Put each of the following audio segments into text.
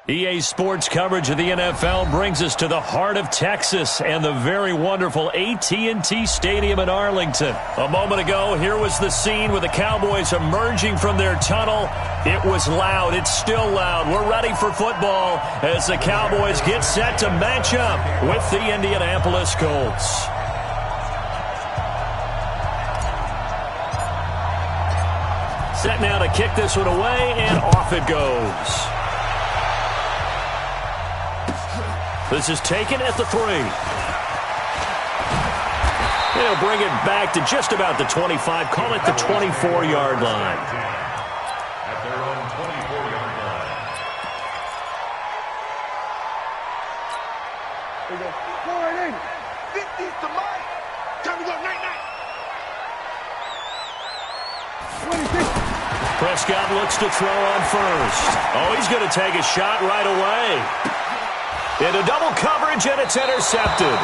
EA Sports coverage of the NFL brings us to the heart of Texas and the very wonderful AT&T Stadium in Arlington. A moment ago, here was the scene with the Cowboys emerging from their tunnel. It was loud. It's still loud. We're ready for football as the Cowboys get set to match up with the Indianapolis Colts. Set now to kick this one away, and off it goes. This is taken at the 3. They'll bring it back to just about the 25. Call it the 24-yard line. At their own 24-yard line. There you go. 480. 50's to Mike. Time to go. Night. 26. Prescott looks to throw on first. Oh, he's going to take a shot right away. Into double coverage, and it's intercepted.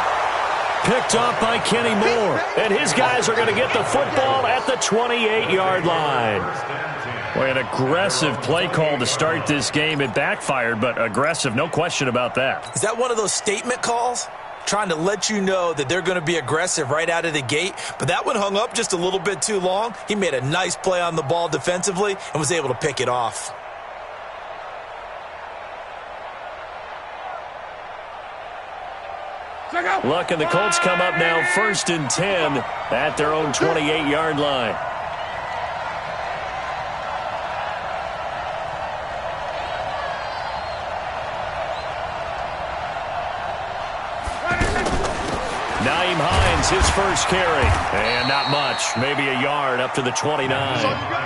Picked off by Kenny Moore. And his guys are going to get the football at the 28-yard line. Boy, an aggressive play call to start this game. It backfired, but aggressive, no question about that. Is that one of those statement calls? Trying to let you know that they're going to be aggressive right out of the gate. But that one hung up just a little bit too long. He made a nice play on the ball defensively and was able to pick it off. Luck, and the Colts come up now 1st and 10 at their own 28-yard line. Nyheim Hines, his first carry. And not much, maybe a yard up to the 29.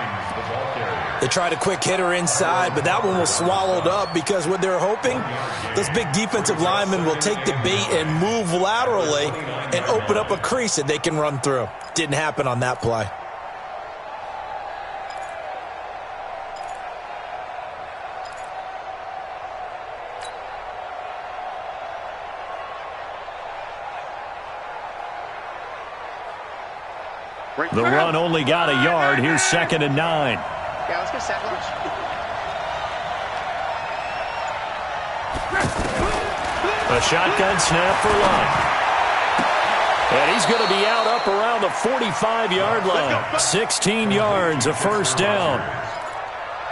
They tried a quick hitter inside, but that one was swallowed up because what they're hoping, those big defensive linemen will take the bait and move laterally and open up a crease that they can run through. Didn't happen on that play. The run only got a yard. Here's 2nd and 9. Yeah, let's go second. A shotgun snap for Luck. And he's going to be out up around the 45-yard line. 16 yards, a first down.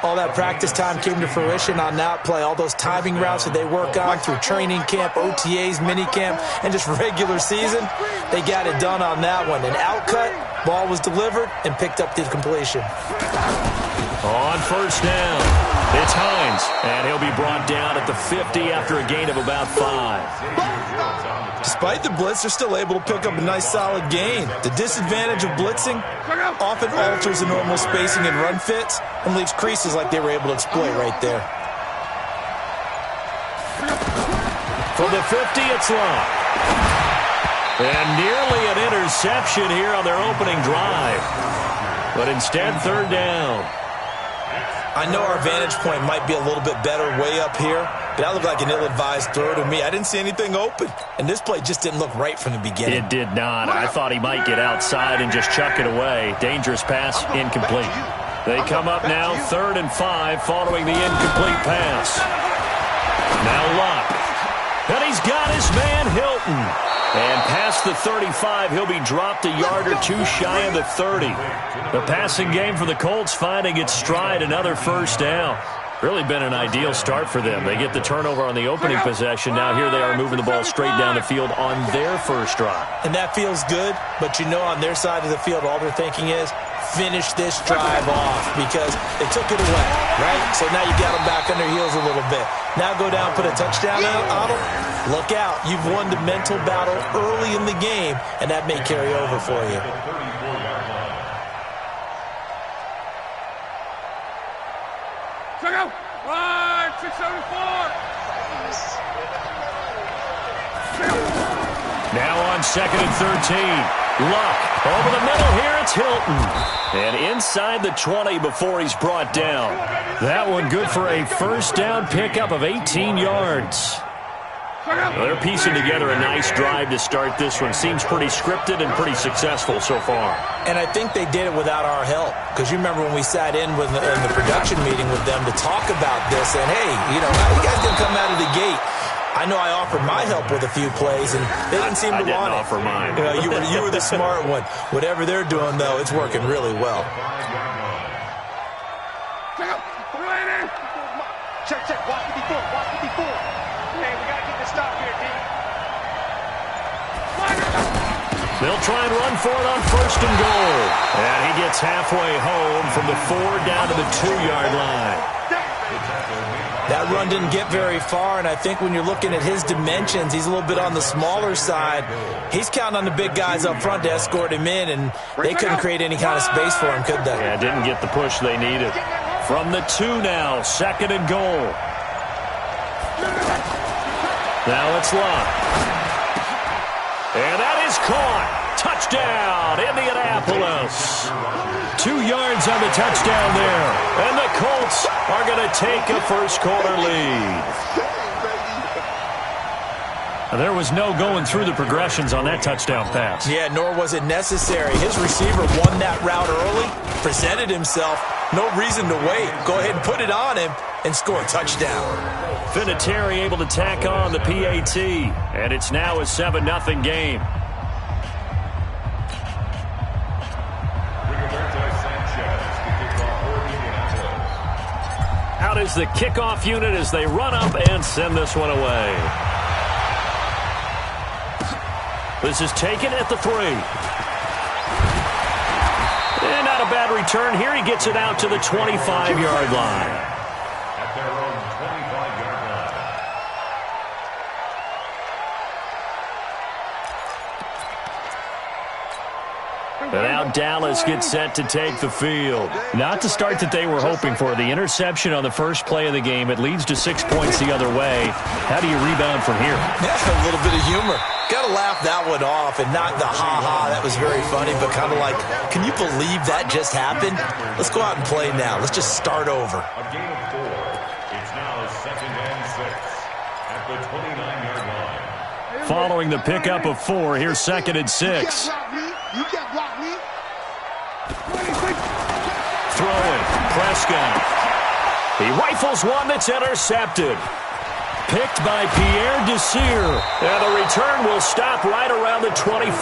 All that practice time came to fruition on that play. All those timing routes that they work on through training camp, OTAs, minicamp, and just regular season, they got it done on that one. An outcut, ball was delivered, and picked up the completion. On first down, it's Hines, and he'll be brought down at the 50 after a gain of about 5. Despite the blitz, they're still able to pick up a nice solid gain. The disadvantage of blitzing often alters the normal spacing and run fits and leaves creases like they were able to exploit right there. From the 50, it's Luck. And nearly an interception here on their opening drive. But instead, 3rd down. I know our vantage point might be a little bit better way up here, but that looked like an ill-advised throw to me. I didn't see anything open, and this play just didn't look right from the beginning. It did not. I thought he might get outside and just chuck it away. Dangerous pass, incomplete. They come up now 3rd and 5 following the incomplete pass. Now Luck. And he's got his man Hilton. And past the 35, he'll be dropped a yard or two shy of the 30. The passing game for the Colts finding its stride, another first down. Really been an ideal start for them. They get the turnover on the opening possession. Now here they are moving the ball straight down the field on their first drive. And that feels good, but you know on their side of the field, all they're thinking is, finish this drive off because they took it away, right? So now you got them back on their heels a little bit. Now go down, put a touchdown on them. Look out. You've won the mental battle early in the game, and that may carry over for you. Check out. Run, 674. Now on 2nd and 13. Luck over the middle here. It's Hilton. And inside the 20 before he's brought down. That one good for a first down pickup of 18 yards. Well, they're piecing together a nice drive to start this one. Seems pretty scripted and pretty successful so far. And I think they did it without our help. Because you remember when we sat in the production meeting with them to talk about this, and hey, you know, how you guys didn't come out of the gate. I know I offered my help with a few plays, and they didn't seem to want it. I didn't offer mine. You know, you were the smart one. Whatever they're doing, though, it's working really well. Check. Watch me before. Hey, we got to get this stop here, D. They'll try and run for it on 1st and goal. And he gets halfway home from the 4 down to the 2-yard line. That run didn't get very far, and I think when you're looking at his dimensions, he's a little bit on the smaller side. He's counting on the big guys up front to escort him in, and they couldn't create any kind of space for him, could they? Yeah, didn't get the push they needed. From the 2 now, 2nd and goal. Now it's Lott. And that is caught. Touchdown, Indianapolis. 2 yards on the touchdown there. And the Colts are going to take a first-quarter lead. Now, there was no going through the progressions on that touchdown pass. Yeah, nor was it necessary. His receiver won that route early, presented himself. No reason to wait. Go ahead and put it on him and score a touchdown. Vinatieri able to tack on the PAT. And it's now a 7-0 game. Out is the kickoff unit as they run up and send this one away. This is taken at the 3. And not a bad return here. He gets it out to the 25-yard line. At their own 25-yard line. And now Dallas gets set to take the field. Not the start that they were hoping for. The interception on the first play of the game. It leads to 6 points the other way. How do you rebound from here? Yeah, a little bit of humor. Got to laugh that one off, and not the ha-ha, that was very funny, but kind of like, can you believe that just happened? Let's go out and play now. Let's just start over. A gain of 4. It's now 2nd and 6 at the 29-yard line. Following the pickup of 4, here's 2nd and 6. You can't block me. Throwing, Prescott. He rifles one that's intercepted. Picked by Pierre Desir. And the return will stop right around the 25.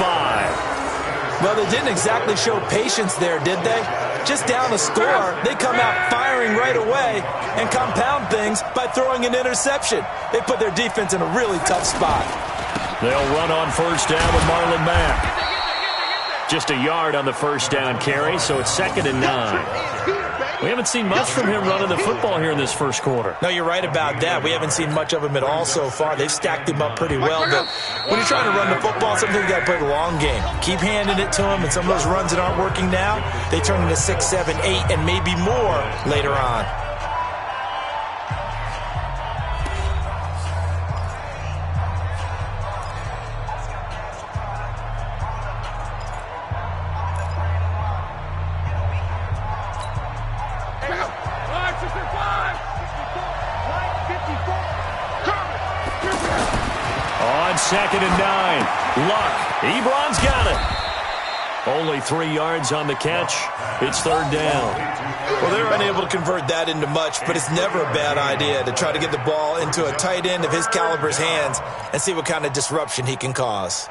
Well, they didn't exactly show patience there, did they? Just down a score, they come out firing right away and compound things by throwing an interception. They put their defense in a really tough spot. They'll run on 1st down with Marlon Mack. Just a yard on the 1st down carry, so it's 2nd and 9. We haven't seen much from him running the football here in this first quarter. No, you're right about that. We haven't seen much of him at all so far. They've stacked him up pretty well, but when you're trying to run the football, sometimes you got to play the long game. Keep handing it to him, and some of those runs that aren't working now, they turn into 6, 7, 8, and maybe more later on. On 2nd and 9. Luck. Ebron's got it. Only 3 yards on the catch. It's 3rd down. Well, they were unable to convert that into much, but it's never a bad idea to try to get the ball into a tight end of his caliber's hands and see what kind of disruption he can cause.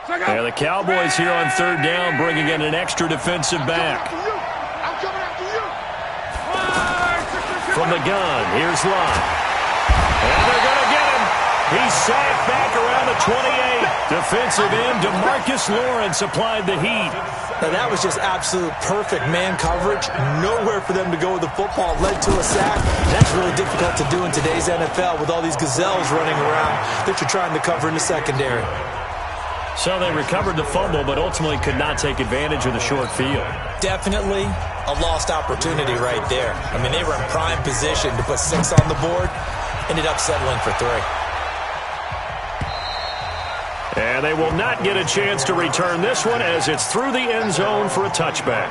Yeah, the Cowboys here on 3rd down, bringing in an extra defensive back. From the gun, here's Lott. And they're going to get him. He's sacked back around the 28. Defensive end, DeMarcus Lawrence applied the heat. Now, that was just absolute perfect man coverage. Nowhere for them to go with the football. Led to a sack. That's really difficult to do in today's NFL with all these gazelles running around that you're trying to cover in the secondary. So they recovered the fumble, but ultimately could not take advantage of the short field. Definitely a lost opportunity right there. I mean, they were in prime position to put 6 on the board. Ended up settling for 3. And they will not get a chance to return this one as it's through the end zone for a touchback.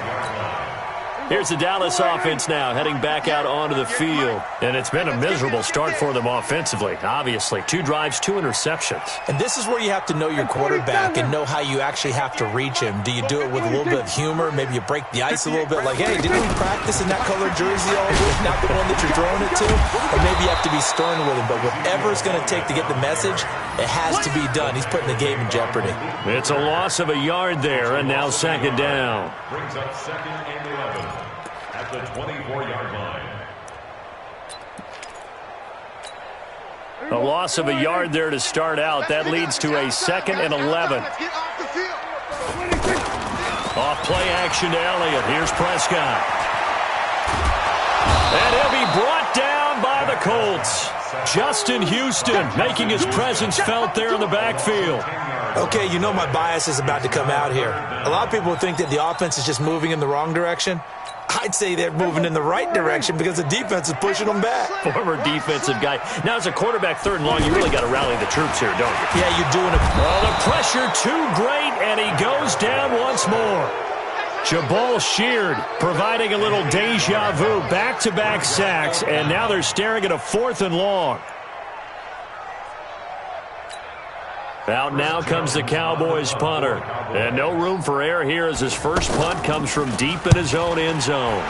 Here's the Dallas offense now heading back out onto the field. And it's been a miserable start for them offensively, obviously. 2 drives, 2 interceptions. And this is where you have to know your quarterback and know how you actually have to reach him. Do you do it with a little bit of humor? Maybe you break the ice a little bit like, hey, didn't we practice in that colored jersey all week, not the one that you're throwing it to? Or maybe you have to be stern with him. But whatever it's going to take to get the message, it has to be done. He's putting the game in jeopardy. It's a loss of a yard there, and now second down. Brings up second and 11 at the 24-yard line. A loss of a yard there to start out. That leads to a second and 11. Off play action to Elliott. Here's Prescott. And he'll be brought down by the Colts. Justin Houston making his presence felt there in the backfield. Okay, you know my bias is about to come out here. A lot of people think that the offense is just moving in the wrong direction. I'd say they're moving in the right direction because the defense is pushing them back. Former defensive guy. Now, as a quarterback, 3rd and long, you really got to rally the troops here, don't you? Yeah, you're doing it. Well, the pressure too great, and he goes down once more. Jabal Sheard providing a little deja vu, back-to-back sacks, and now they're staring at a 4th and long. Out now comes the Cowboys punter. And no room for error here as his first punt comes from deep in his own end zone.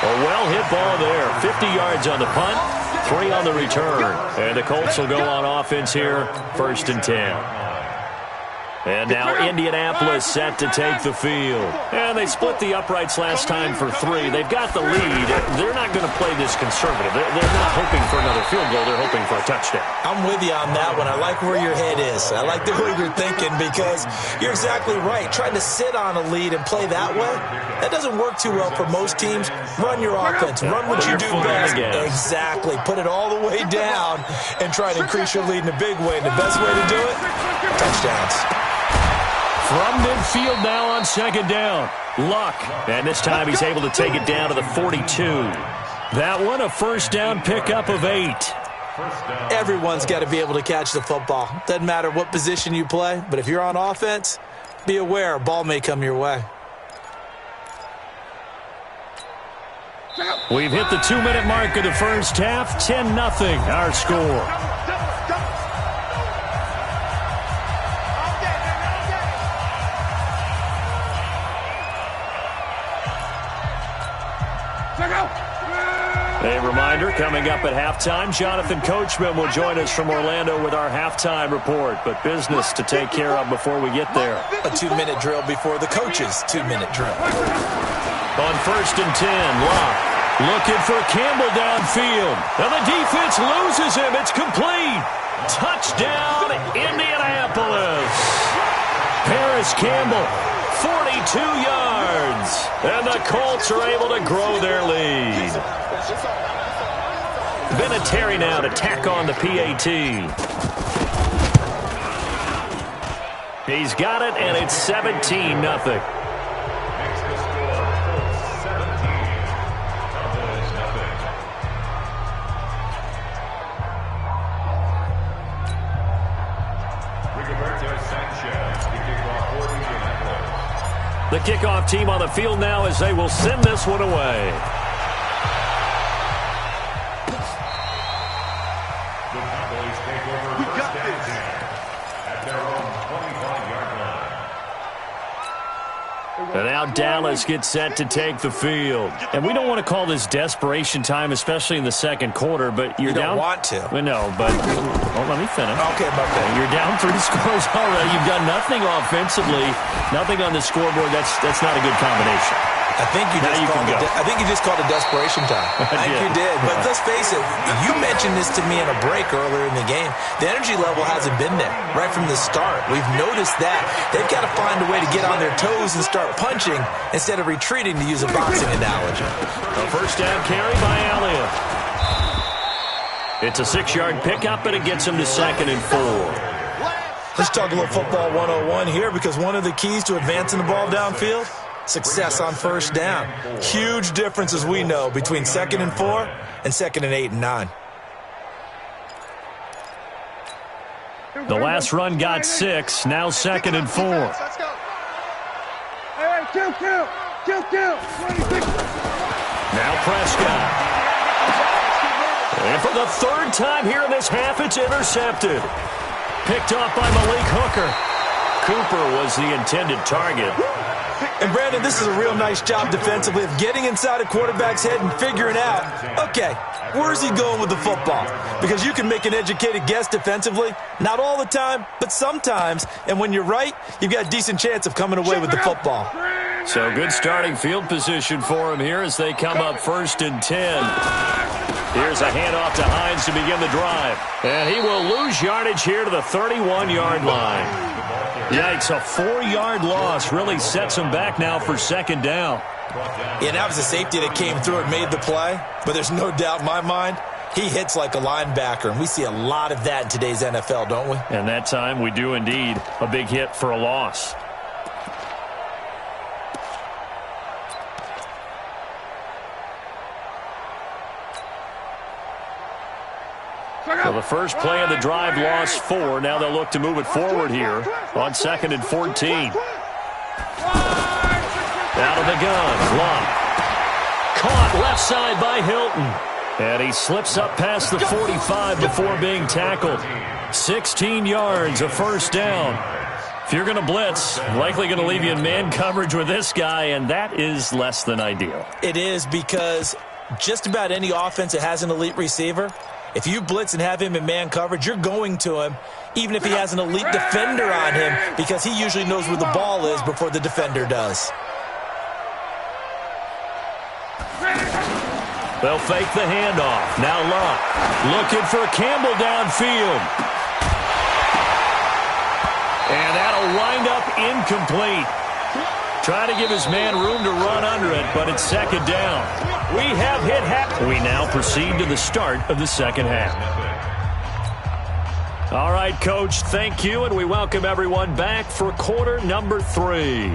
A well-hit ball there. 50 yards on the punt, 3 on the return. And the Colts will go on offense here, 1st and 10. And now Indianapolis set to take the field. And they split the uprights last time for 3. They've got the lead. They're not going to play this conservative. They're not hoping for another field goal. They're hoping for a touchdown. I'm with you on that one. I like where your head is. I like the way you're thinking because you're exactly right. Trying to sit on a lead and play that way, that doesn't work too well for most teams. Run your offense. Run what you do best. Exactly. Put it all the way down and try to increase your lead in a big way. And the best way to do it, touchdowns. From midfield now on second down. Luck. And this time he's able to take it down to the 42. That one a first down pickup of 8. Everyone's got to be able to catch the football. Doesn't matter what position you play, but if you're on offense, be aware a ball may come your way. We've hit the 2-minute mark of the first half. 10-0 our score. A reminder, coming up at halftime, Jonathan Coachman will join us from Orlando with our halftime report. But business to take care of before we get there. A 2-minute drill before the coach's 2-minute drill. On 1st and 10, Locke looking for Campbell downfield. And the defense loses him. It's complete. Touchdown, Indianapolis. Paris Campbell, 42 yards. And the Colts are able to grow their lead. Vinatieri now to tack on the PAT. He's got it, and it's 17-0. The kickoff team on the field now as they will send this one away. The Cowboys take over first and 10 at their own 25-yard line. And now Dallas gets set to take the field. And we don't want to call this desperation time, especially in the second quarter, but you're down. You don't want to. Well, no, but let me finish. Okay, my bad. You're down 3 scores already. You've done nothing offensively, nothing on the scoreboard. That's not a good combination. I think you just called it desperation time. I think you did. But let's face it, you mentioned this to me in a break earlier in the game. The energy level hasn't been there right from the start. We've noticed that. They've got to find a way to get on their toes and start punching instead of retreating, to use a boxing analogy. A first down carry by Elliott. It's a 6-yard pickup, and it gets him to 2nd and 4. Let's talk a little football 101 here, because one of the keys to advancing the ball downfield, success on first down. Huge difference, as we know, between 2nd and 4 and 2nd and 8 and 9. The last run got 6. Now 2nd and 4. Let's go. Hey, kill. Now Prescott. And for the 3rd time here in this half, it's intercepted. Picked off by Malik Hooker. Cooper was the intended target. And, Brandon, this is a real nice job defensively of getting inside a quarterback's head and figuring out, okay, where's he going with the football? Because you can make an educated guess defensively, not all the time, but sometimes. And when you're right, you've got a decent chance of coming away with the football. So good starting field position for him here as they come up 1st and 10. Here's a handoff to Hines to begin the drive. And he will lose yardage here to the 31-yard line. Yikes, a 4-yard loss really sets him back now for 2nd down. Yeah, that was a safety that came through and made the play. But there's no doubt in my mind, he hits like a linebacker. And we see a lot of that in today's NFL, don't we? And that time we do indeed. A big hit for a loss. So the first play of the drive lost 4. Now they'll look to move it forward here on 2nd and 14. Out of the gun, Love. Caught left side by Hilton. And he slips up past the 45 before being tackled. 16 yards, a 1st down. If you're going to blitz, likely going to leave you in man coverage with this guy, and that is less than ideal. It is, because just about any offense that has an elite receiver, if you blitz and have him in man coverage, you're going to him, even if he has an elite defender on him, because he usually knows where the ball is before the defender does. They'll fake the handoff. Now Locke looking for Campbell downfield. And that'll wind up incomplete. Trying to give his man room to run under it, but it's 2nd down. We have hit half. We now proceed to the start of the 2nd half. All right, Coach, thank you, and we welcome everyone back for quarter number 3.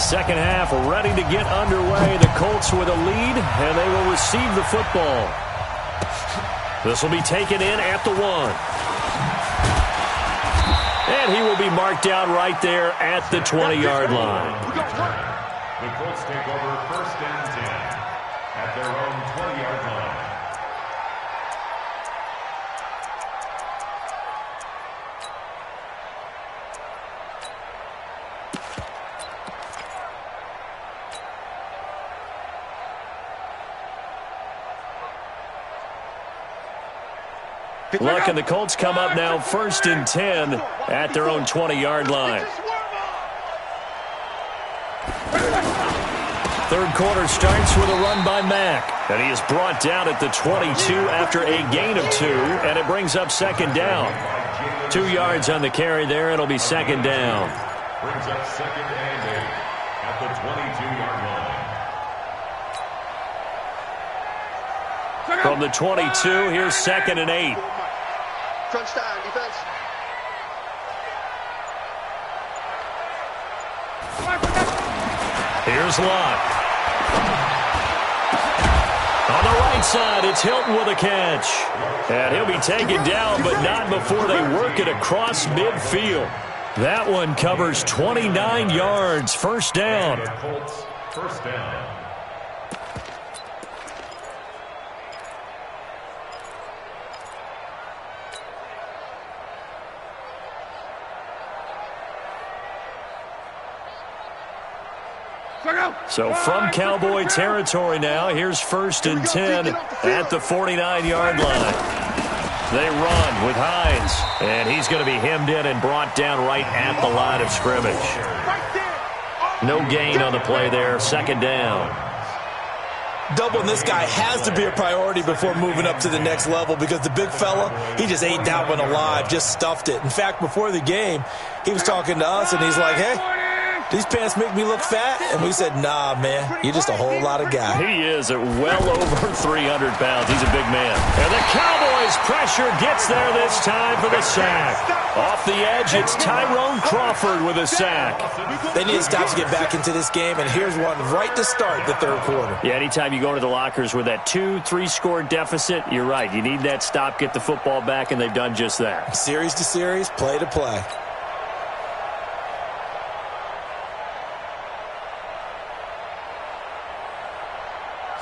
2nd half ready to get underway. The Colts with a lead, and they will receive the football. This will be taken in at the 1. And he will be marked down right there at the 20-yard line. The Colts take over 1st and 10 at their own 20-yard line. Look, and the Colts come up now 1st and 10 at their own 20-yard line. 3rd quarter starts with a run by Mack. And he is brought down at the 22 after a gain of 2, and it brings up 2nd down. 2 yards on the carry there. It'll be 2nd down. Brings up 2nd and 8 at the 22-yard line. From the 22, here's 2nd and 8. Crunch time, defense. Here's Locke. On the right side, it's Hilton with a catch. And he'll be taken down, but not before they work it across midfield. That one covers 29 yards. 1st down. Colts, 1st down. So from Cowboy territory now, here's 1st and 10 at the 49-yard line. They run with Hines, and he's going to be hemmed in and brought down right at the line of scrimmage. No gain on the play there, 2nd down. Doubling this guy has to be a priority before moving up to the next level, because the big fella, he just ate that one alive, just stuffed it. In fact, before the game, he was talking to us, and he's like, hey, these pants make me look fat? And we said, nah, man, you're just a whole lot of guy. He is at well over 300 pounds. He's a big man. And the Cowboys' pressure gets there this time for the sack. Off the edge, it's Tyrone Crawford with a sack. They need to stop to get back into this game, and here's one right to start the third quarter. Yeah, anytime you go into the lockers with that 2-3 score deficit, you're right. You need that stop, get the football back, and they've done just that. Series to series, play to play.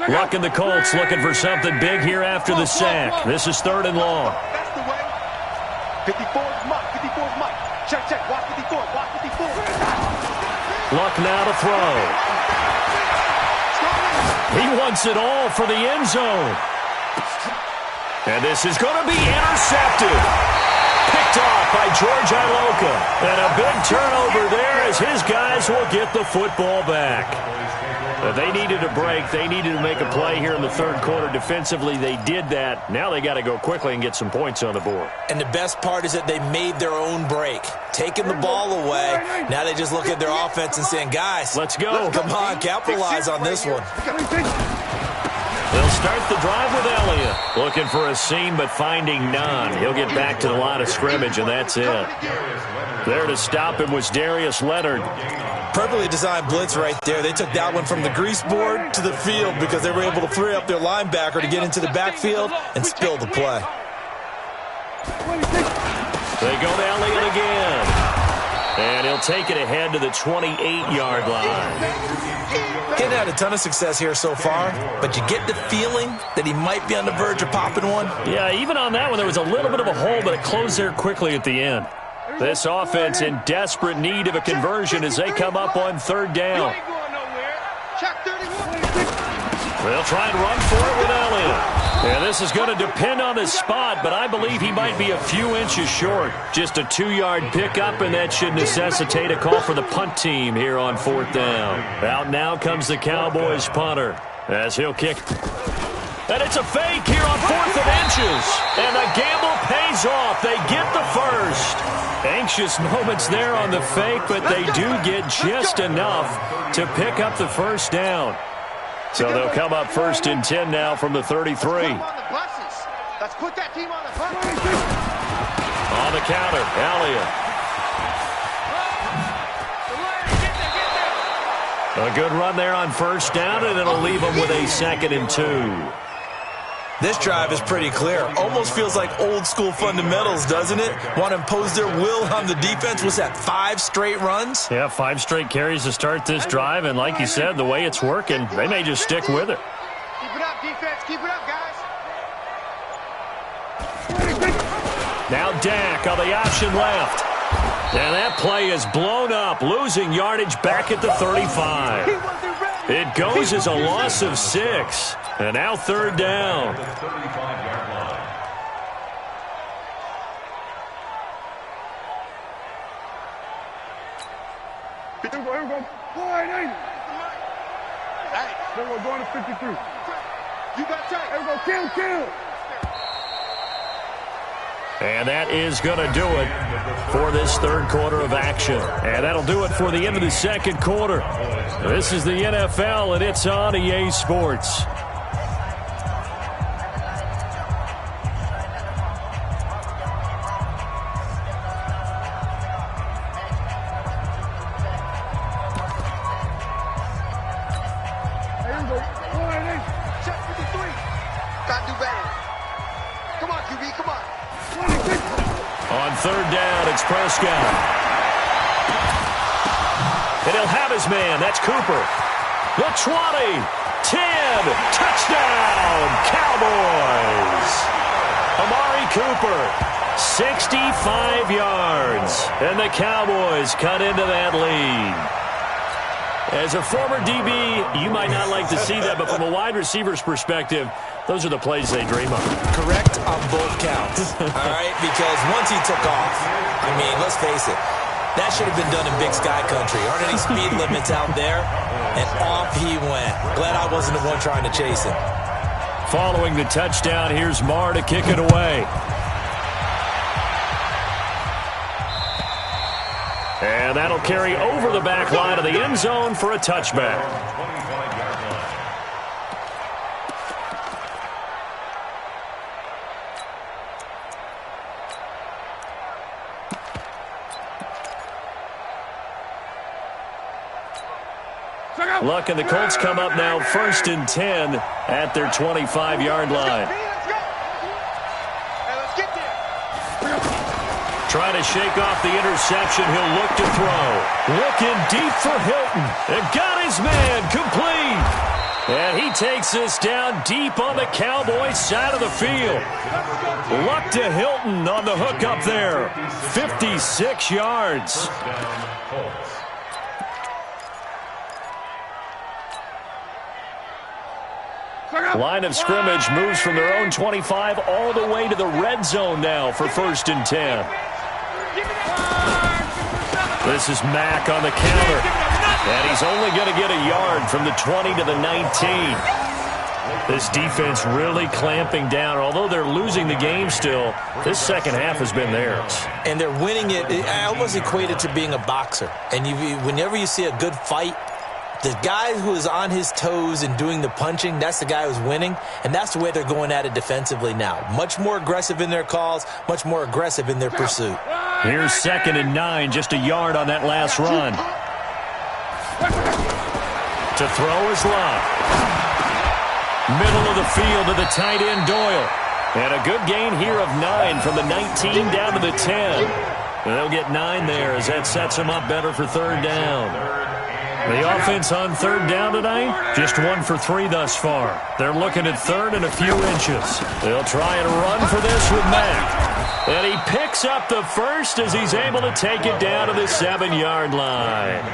Luck and the Colts looking for something big here after the sack. This is 3rd and long. That's the way. 54's Mike. 54's Mike. Check, check. Watch 54. Watch 54. Luck now to throw. He wants it all for the end zone. And this is going to be intercepted. Picked off by George Iloka. And a big turnover there as his guys will get the football back. They needed a break. They needed to make a play here in the third quarter. Defensively, they did that. Now they got to go quickly and get some points on the board. And the best part is that they made their own break. Taking the ball away. Now they just look at their offense and saying, guys, let's go. Come on, capitalize on this one. They'll start the drive with Elliott. Looking for a seam, but finding none. He'll get back to the line of scrimmage, and that's it. There to stop him was Darius Leonard. Perfectly designed blitz right there. They took that one from the grease board to the field because they were able to free up their linebacker to get into the backfield and spill the play. They go to Elliott again. And he'll take it ahead to the 28-yard line. He's had a ton of success here so far, but you get the feeling that he might be on the verge of popping one. Yeah, even on that one, there was a little bit of a hole, but it closed there quickly at the end. This offense in desperate need of a conversion as they come up on 3rd down. They'll try and run for it with Elliott. And this is going to depend on his spot, but I believe he might be a few inches short. Just a 2-yard pickup, and that should necessitate a call for the punt team here on 4th down. Out now comes the Cowboys punter as he'll kick. And it's a fake here on 4th and inches. And the gamble pays off. They get the first. Anxious moments there on the fake, but they do get just enough to pick up the first down. So they'll come up 1st and 10 now from the 33. Let's put that team on the bus. On the counter, Elliott. A good run there on 1st down, and it'll leave them with a 2nd and 2. This drive is pretty clear. Almost feels like old school fundamentals, doesn't it? Want to impose their will on the defense. Was that 5 straight runs? Yeah, 5 straight carries to start this drive, and like you said, the way it's working, they may just stick with it. Keep it up, defense. Keep it up, guys. Now Dak on the option left. And that play is blown up, losing yardage back at the 35. It goes as a loss of 6. And now 3rd down. Here we go. Hey. We're going to 53. You got time. Here we go. Kill. And that is going to do it for this 3rd quarter of action. And that'll do it for the end of the 2nd quarter. This is the NFL, and it's on EA Sports. On 3rd down, it's Prescott. And he'll have his man. That's Cooper. The 20, 10, touchdown, Cowboys. Amari Cooper, 65 yards. And the Cowboys cut into that lead. As a former DB, you might not like to see that, but from a wide receiver's perspective, those are the plays they dream of. Correct on both counts, all right? Because once he took off, I mean, let's face it, that should have been done in Big Sky Country. Aren't any speed limits out there? And off he went. Glad I wasn't the one trying to chase him. Following the touchdown, here's Marr to kick it away. And And that'll carry over the back line of the end zone for a touchback. 25-yard line. Luck and the Colts come up now 1st and 10 at their 25-yard line. Trying to shake off the interception. He'll look to throw. Looking deep for Hilton. And got his man complete. And he takes this down deep on the Cowboys side of the field. Luck to Hilton on the hook up there. 56 yards. Line of scrimmage moves from their own 25 all the way to the red zone now for 1st and 10. This is Mack on the counter. And he's only going to get a yard from the 20 to the 19. This defense really clamping down. Although they're losing the game still, this second half has been theirs. And they're winning it. I almost equate it to being a boxer. And whenever you see a good fight, the guy who is on his toes and doing the punching, that's the guy who's winning, and that's the way they're going at it defensively now. Much more aggressive in their calls, much more aggressive in their pursuit. Here's 2nd and 9, just a yard on that last run. To throw is Love. Middle of the field to the tight end, Doyle. And a good gain here of 9 from the 19 down to the 10. And they'll get 9 there as that sets them up better for 3rd down. The offense on 3rd down tonight, just 1 for 3 thus far. They're looking at 3rd and a few inches. They'll try and run for this with Mack. And he picks up the first as he's able to take it down to the 7-yard line.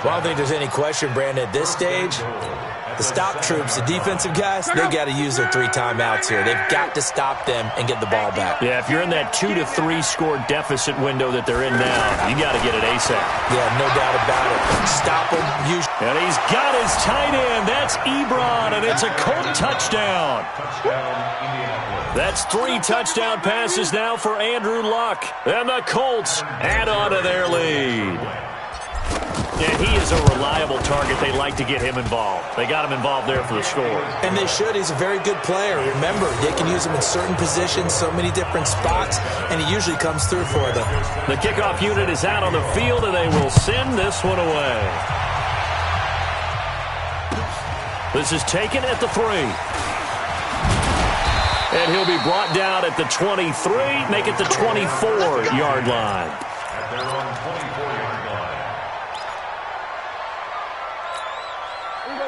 Well, I don't think there's any question, Brandon, at this stage. The stop troops, the defensive guys, they got to use their 3 timeouts here. They've got to stop them and get the ball back. Yeah, if you're in that 2 to 3 score deficit window that they're in now, you got to get it ASAP. Yeah, no doubt about it. Stop them. And he's got his tight end. That's Ebron, and it's a Colt touchdown. That's 3 touchdown passes now for Andrew Luck. And the Colts add on to their lead. Yeah, he is a reliable target. They like to get him involved. They got him involved there for the score. And they should. He's a very good player. Remember, they can use him in certain positions, so many different spots, and he usually comes through for them. The kickoff unit is out on the field, and they will send this one away. This is taken at the 3. And he'll be brought down at the 23, make it the 24-yard line. At their own 24-yard line.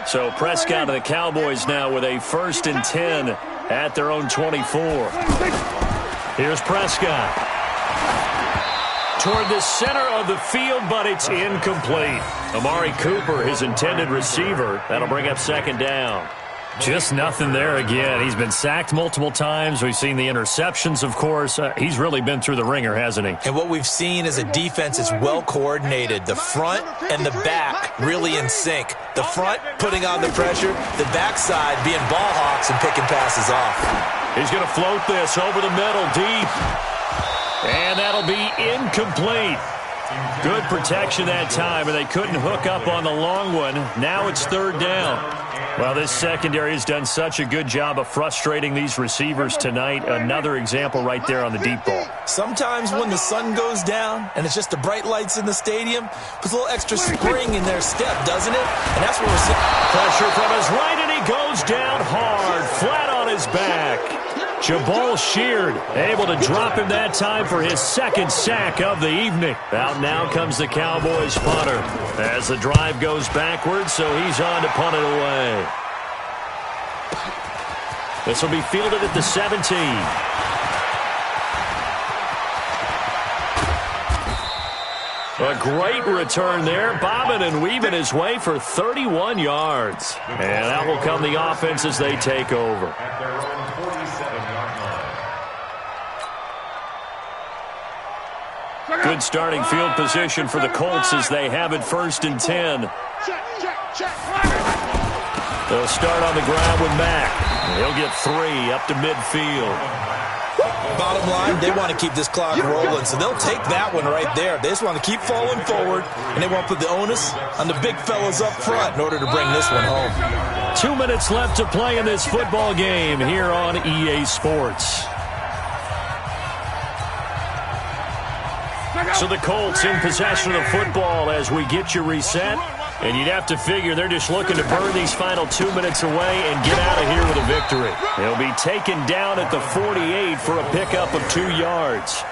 So Prescott and the Cowboys now with a 1st and 10 at their own 24. Here's Prescott. Toward the center of the field, but it's incomplete. Amari Cooper, his intended receiver. That'll bring up 2nd down. Just nothing there again. He's been sacked multiple times. We've seen the interceptions, of course. He's really been through the ringer, hasn't he? And what we've seen is a defense that's well coordinated. The front and the back really in sync. The front putting on the pressure, the backside being ball hawks and picking passes off. He's going to float this over the middle, deep. And that'll be incomplete. Good protection that time, and they couldn't hook up on the long one. Now it's 3rd down. Well, this secondary has done such a good job of frustrating these receivers tonight. Another example right there on the deep ball. Sometimes when the sun goes down and it's just the bright lights in the stadium, puts a little extra spring in their step, doesn't it? And that's what we're seeing. Pressure from his right, and he goes down hard, flat on his back. Jabal Sheard able to drop him that time for his 2nd sack of the evening. Out now comes the Cowboys punter as the drive goes backwards, so he's on to punt it away. This will be fielded at the 17. A great return there, bobbing and weaving his way for 31 yards. And that will come the offense as they take over. At their own 47-yard line. Good starting field position for the Colts as they have it 1st and 10. They'll start on the ground with Mack. He'll get 3 up to midfield. Bottom line, they want to keep this clock rolling, so they'll take that one right there. They just want to keep falling forward, and they want to put the onus on the big fellas up front in order to bring this one home. 2 minutes left to play in this football game here on EA Sports. So the Colts in possession of the football as we get you reset. And you'd have to figure they're just looking to burn these final 2 minutes away and get out of here with a victory. He'll be taken down at the 48 for a pickup of 2 yards.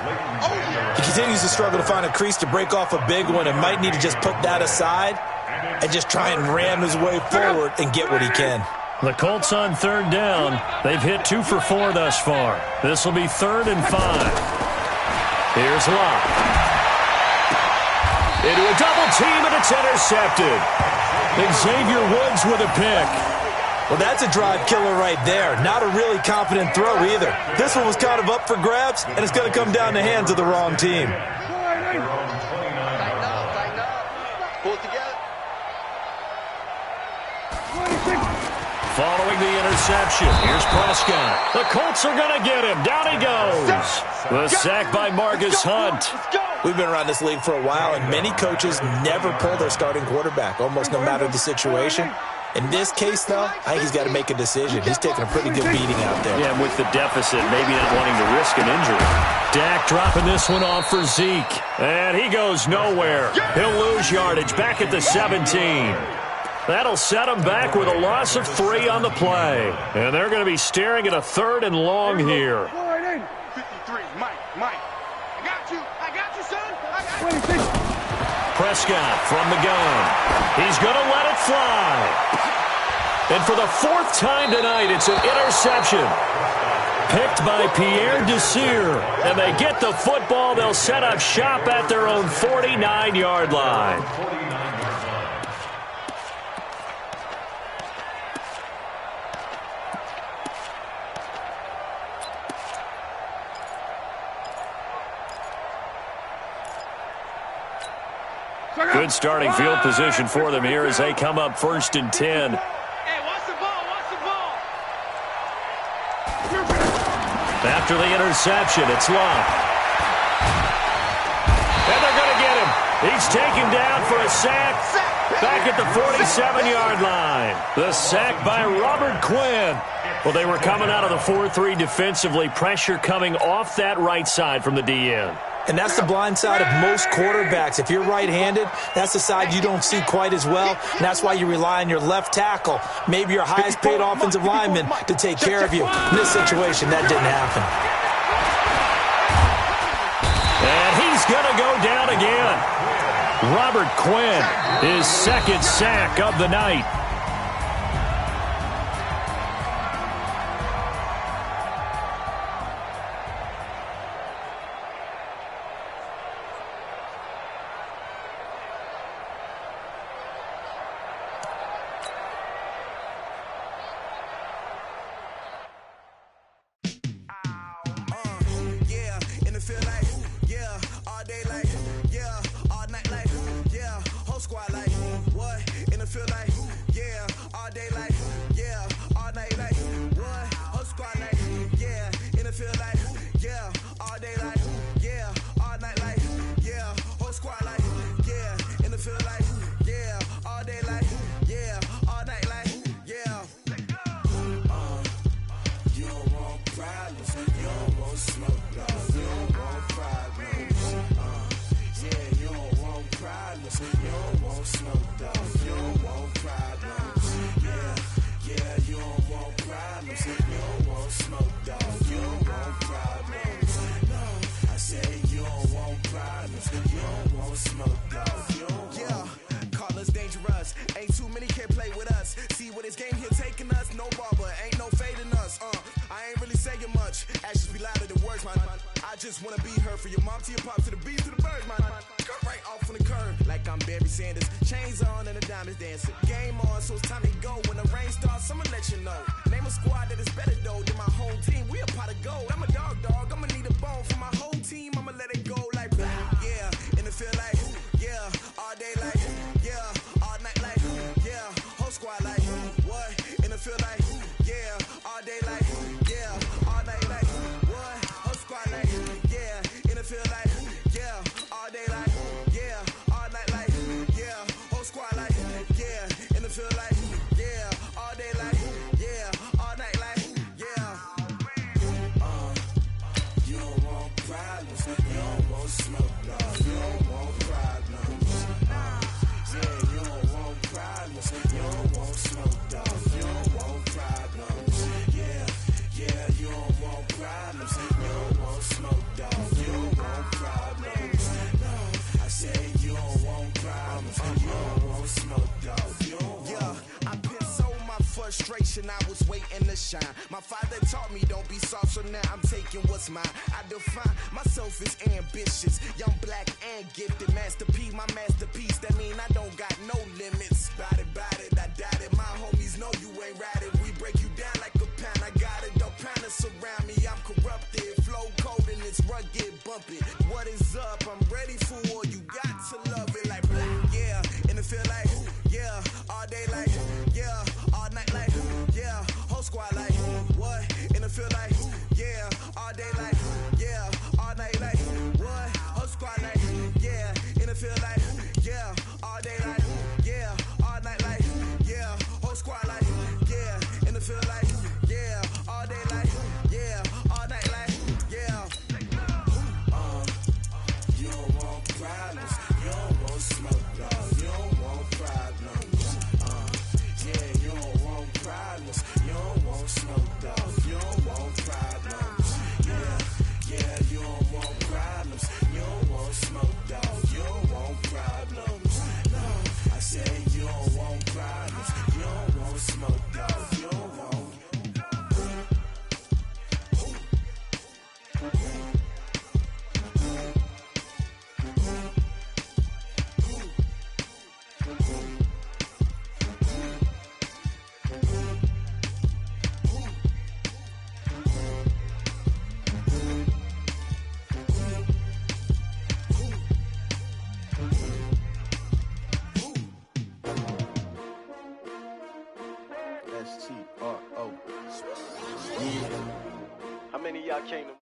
He continues to struggle to find a crease to break off a big one and might need to just put that aside and just try and ram his way forward and get what he can. The Colts on third down. They've hit 2 for 4 thus far. This will be 3rd and 5. Here's Locke. Into a double team, and it's intercepted. Xavier Woods with a pick. Well, that's a drive killer right there. Not a really confident throw either. This one was kind of up for grabs, and it's going to come down the hands of the wrong team. Tighten up. Pull it together. Following the interception, here's Prescott. The Colts are going to get him. Down he goes. The sack by Marcus Hunt. We've been around this league for a while, and many coaches never pull their starting quarterback, almost no matter the situation. In this case, though, I think he's got to make a decision. He's taking a pretty good beating out there. Yeah, with the deficit, maybe not wanting to risk an injury. Dak dropping this one off for Zeke. And he goes nowhere. He'll lose yardage back at the 17. That'll set him back with a loss of 3 on the play. And they're going to be staring at a 3rd and long here. 53, Mike. I got you, son. Prescott from the gun. He's going to let it fly. And for the 4th time tonight, it's an interception. Picked by Pierre Desir. And they get the football. They'll set up shop at their own 49-yard line. Good starting field position for them here as they come up 1st and 10. Hey, watch the ball. After the interception, it's Locke. And they're going to get him. He's taken down for a sack back at the 47-yard line. The sack by Robert Quinn. Well, they were coming out of the 4-3 defensively. Pressure coming off that right side from the DN. And that's the blind side of most quarterbacks. If you're right-handed, that's the side you don't see quite as well. And that's why you rely on your left tackle, maybe your highest-paid offensive lineman, to take care of you. In this situation, that didn't happen. And he's going to go down again. Robert Quinn, his 2nd sack of the night. nothing to shine. My father taught me don't be soft, so now I'm taking what's mine. I define myself as ambitious, young, black, and gifted. Master P, my masterpiece. That mean I don't got no limits. Bout it, I doubt it. My homies know you ain't ratted. We break you down like a pound. I got it, don't panic surround me. I'm corrupted, flow cold and it's rugged, bumpy. What is up? I'm ready for war. You got to love it like black, yeah. And it feel like, yeah. All day like, yeah. All night like, yeah. Whole squad like, what? And it feel like, yeah. All day like, yeah. All night like, what? Whole squad like, yeah. And it feel like, yeah. All day like, yeah. All night like, yeah. Whole squad like, yeah. And it feel like, yeah. All day like, yeah. All night like, yeah. You don't want problems. You don't want smoke, dog. You don't want problems. Yeah, you don't want problems. You don't want smoke, dog. You don't want problems. Yeah, you don't want problems. You don't want smoke, dog. You don't want problems. No, I said you don't want problems. You don't want smoke, dog. You don't want. STRO. Yeah. How many of y'all came to